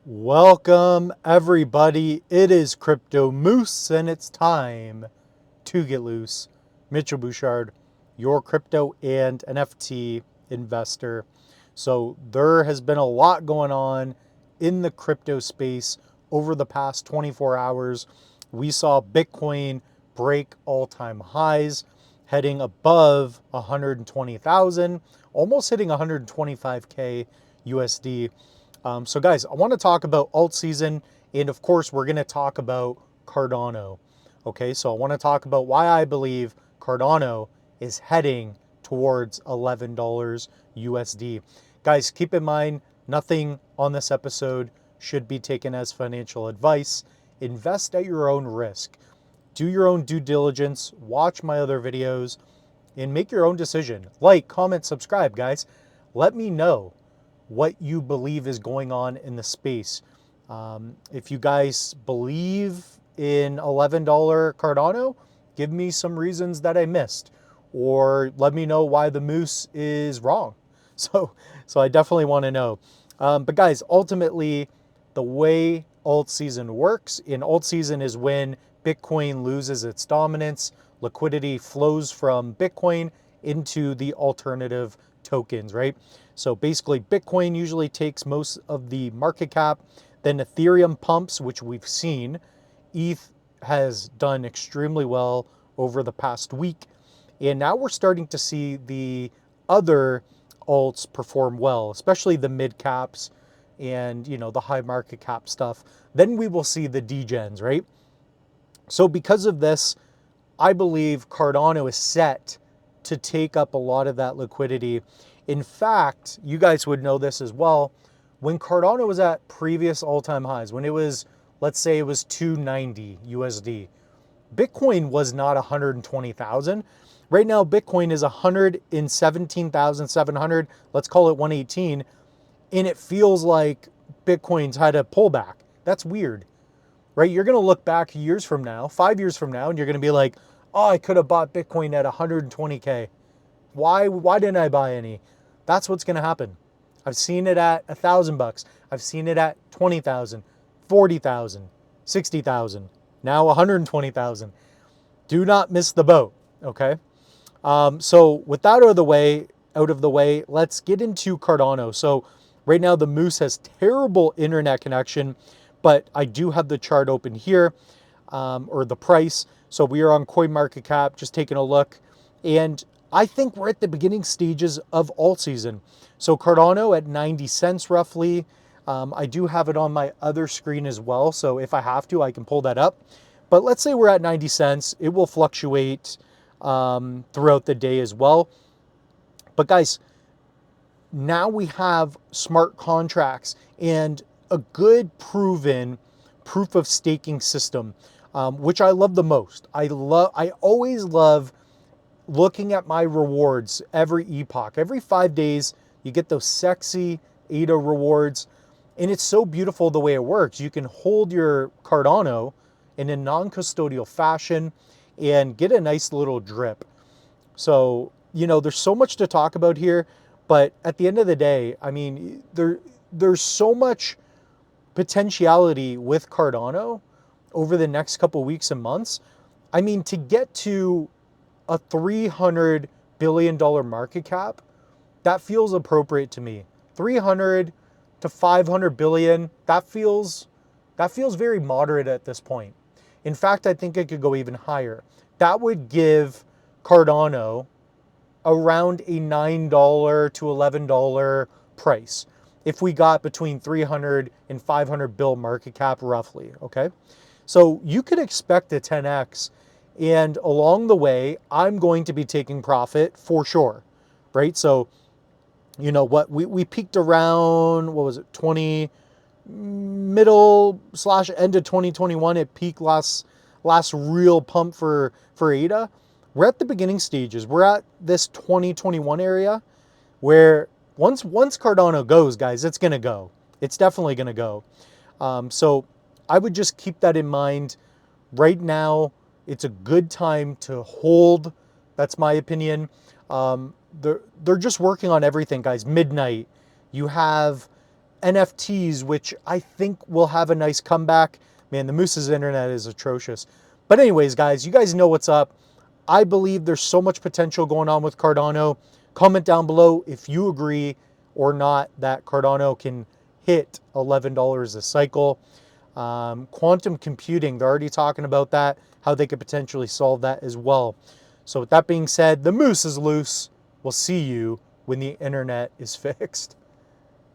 Welcome everybody. It is Crypto Moose and it's time to get loose. Mitchell Bouchard, your crypto and NFT investor. So there has been a lot going on in the crypto space over the past 24 hours. We saw Bitcoin break all-time highs, heading above 120,000, almost hitting 125K USD. So guys, I want to talk about alt season, and of course we're going to talk about Cardano. Okay, so I want to talk about why I believe Cardano is heading towards $11 USD. Guys, keep in mind, nothing on this episode should be taken as financial advice. Invest at your own risk. Do your own due diligence, watch my other videos, and make your own decision. Like, comment, subscribe, guys. Let me know what you believe is going on in the space. If you guys believe in $11 Cardano, give me some reasons that I missed, or let me know why the moose is wrong. So I definitely want to know. But guys, ultimately, the way alt season works, in alt season is when Bitcoin loses its dominance, liquidity flows from Bitcoin into the alternative tokens, right? So basically, Bitcoin usually takes most of the market cap, then Ethereum pumps, which we've seen. ETH has done extremely well over the past week, and now we're starting to see the other alts perform well, especially the mid caps and the high market cap stuff. Then we will see the degens, right? So because of this, I believe Cardano is set to take up a lot of that liquidity. In fact, you guys would know this as well. When Cardano was at previous all-time highs, when it was, let's say it was 290 USD, Bitcoin was not 120,000. Right now, Bitcoin is 117,700. Let's call it 118. And it feels like Bitcoin's had a pullback. That's weird, right? You're going to look back years from now, 5 years from now, and you're going to be like, oh, I could have bought Bitcoin at 120K. Why didn't I buy any? That's what's going to happen. I've seen it at $1,000. I've seen it at 20,000, 40,000, 60,000, now 120,000. Do not miss the boat, okay? So with that out of the way, let's get into Cardano. So right now the Moose has terrible internet connection, but I do have the chart open here, or the price. So we are on CoinMarketCap, just taking a look, and I think we're at the beginning stages of alt season. So Cardano at 90 cents roughly. I do have it on my other screen as well, so if I have to, I can pull that up. But let's say we're at 90 cents. It will fluctuate throughout the day as well. But guys, now we have smart contracts and a good proven proof of staking system, which I love the most. I always love looking at my rewards every epoch. Every 5 days, you get those sexy ADA rewards. And it's so beautiful the way it works. You can hold your Cardano in a non-custodial fashion and get a nice little drip. So, there's so much to talk about here. But at the end of the day, I mean, there's so much potentiality with Cardano over the next couple weeks and months. I mean, to get to a $300 billion market cap, that feels appropriate to me. 300 to 500 billion, that feels very moderate at this point. In fact, I think it could go even higher. That would give Cardano around a $9 to $11 price if we got between 300 and 500 bill market cap roughly, okay? So you could expect a 10x, and along the way, I'm going to be taking profit for sure, right? So, what we peaked around, what was it, middle / end of 2021, it peaked last real pump for ADA. We're at the beginning stages. We're at this 2021 area where once Cardano goes, guys, it's going to go. It's definitely going to go. So I would just keep that in mind. Right now, it's a good time to hold. That's my opinion. They're just working on everything, guys. Midnight, you have NFTs, which I think will have a nice comeback. Man, the Moose's internet is atrocious. But anyways, guys, you guys know what's up. I believe there's so much potential going on with Cardano. Comment down below if you agree or not that Cardano can hit $11 a cycle. Quantum computing, they're already talking about that, how they could potentially solve that as well. So with that being said, the moose is loose. We'll see you when the internet is fixed.